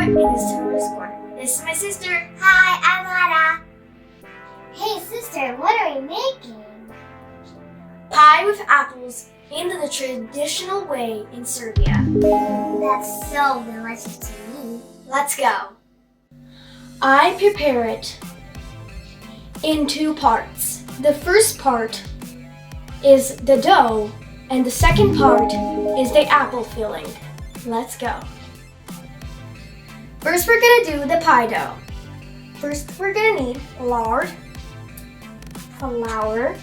in this tourist corner. This is my sister. Hi, I'm Lara. Hey sister, what are we making? Pie with apples in the traditional way in Serbia. That's so delicious to me. Let's go. I prepare it in two parts. The first part is the dough and the second part is the apple filling. Let's go. First we're gonna do the pie dough. First we're gonna need lard, flour,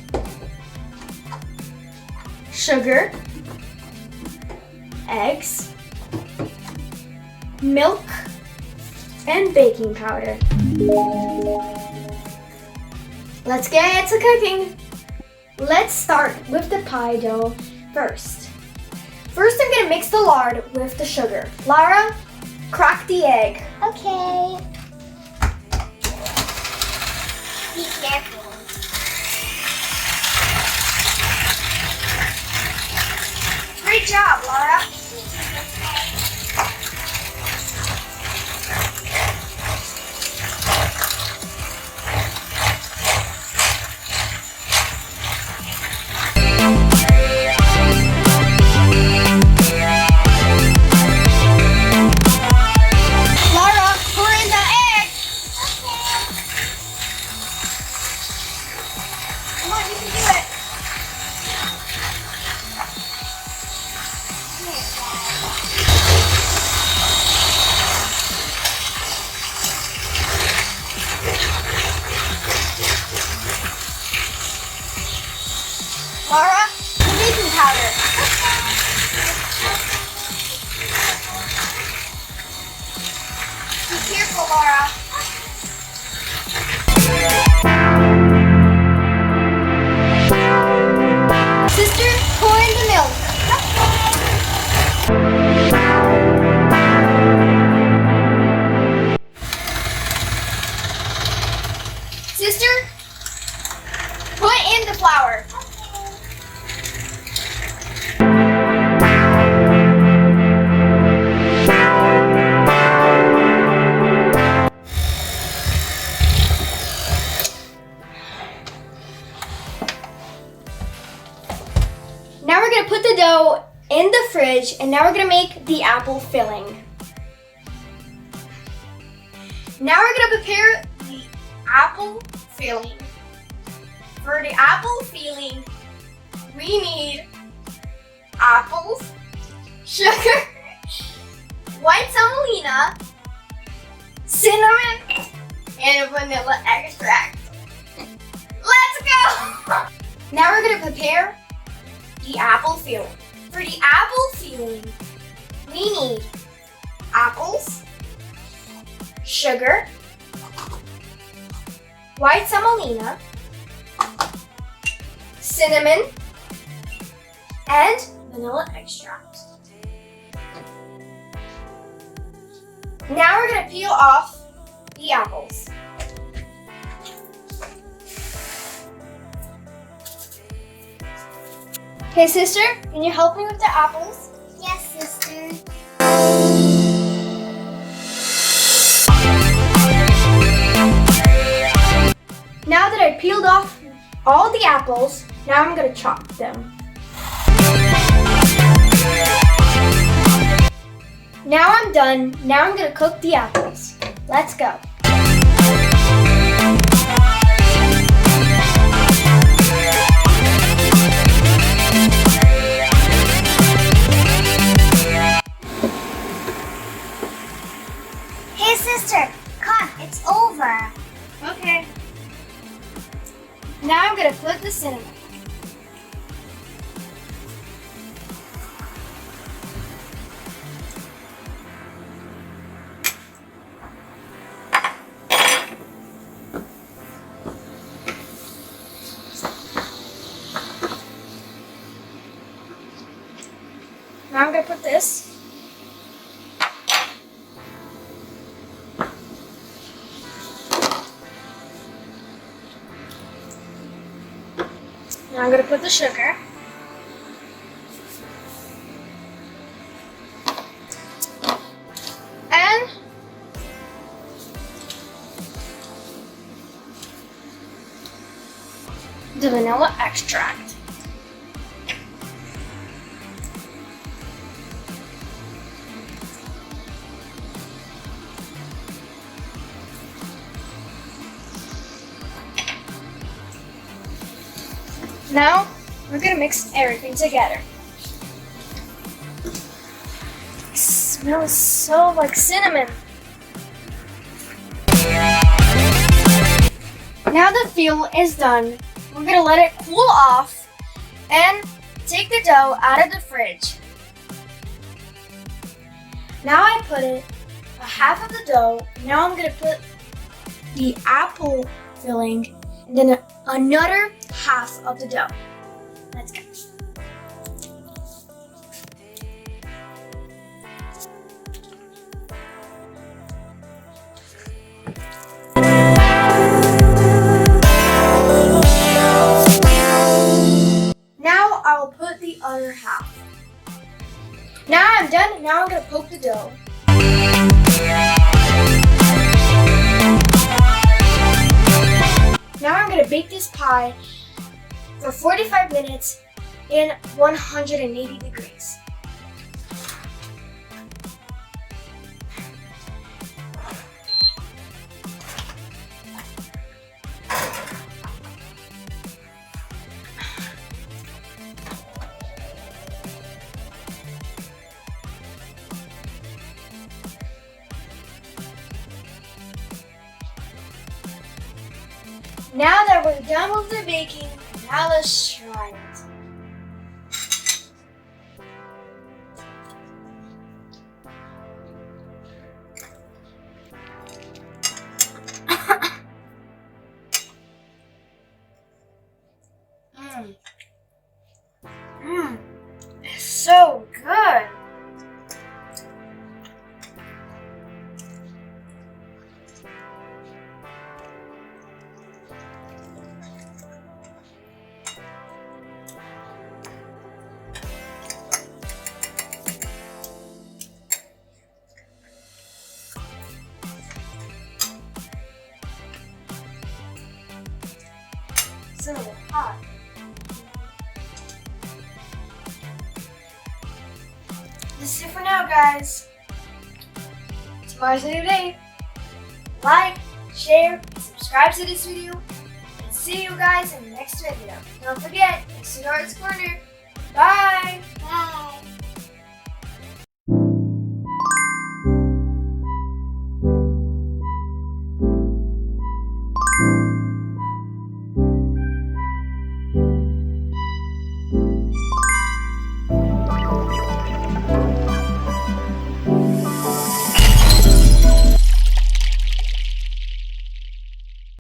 sugar, eggs, milk, and baking powder. Let's get to cooking. Let's start with the pie dough first. First I'm gonna mix the lard with the sugar. Lara, crack the egg. Okay. Be careful. Great job, Lara. Lara, pour in the egg. Come on, you can do it. Lara, the baking powder. Be careful, Lara. Sister, pour in the milk. Sister, put in the flour. Now we're gonna put the dough in the fridge and now we're gonna make the apple filling. Now we're gonna prepare the apple filling. For the apple filling, we need apples, sugar, white semolina, cinnamon, and vanilla extract. Let's go! Now we're gonna prepare the apple filling. For the apple filling, we need apples, sugar, white semolina, cinnamon, and vanilla extract. Now we're gonna peel off the apples. Okay, sister, can you help me with the apples? Yes, sister. Now that I peeled off all the apples, now I'm gonna chop them. Now I'm done. Now I'm gonna cook the apples. Let's go. Hey sister, come, it's over. Okay. Now I'm gonna put the cinnamon. Now I'm gonna put this. Now I'm gonna put the sugar. And the vanilla extract. Now we're gonna mix everything together. It smells so like cinnamon. Now the feel is done. We're gonna let it cool off and take the dough out of the fridge. Now I put it a half of the dough. Now I'm gonna put the apple filling and then another half of the dough. Let's go. Now I'll put the other half. Now I'm done. Now I'm gonna poke the dough. Now I'm gonna bake this pie for 45 minutes in 180 degrees. Now that we're done with the baking, now let's try it. It's so good. It's a little hot. This is it for now, guys. Tomorrow's a new day. Like, share, and subscribe to this video. And see you guys in the next video. Don't forget, it's Sweetheart's Corner. Bye! Bye.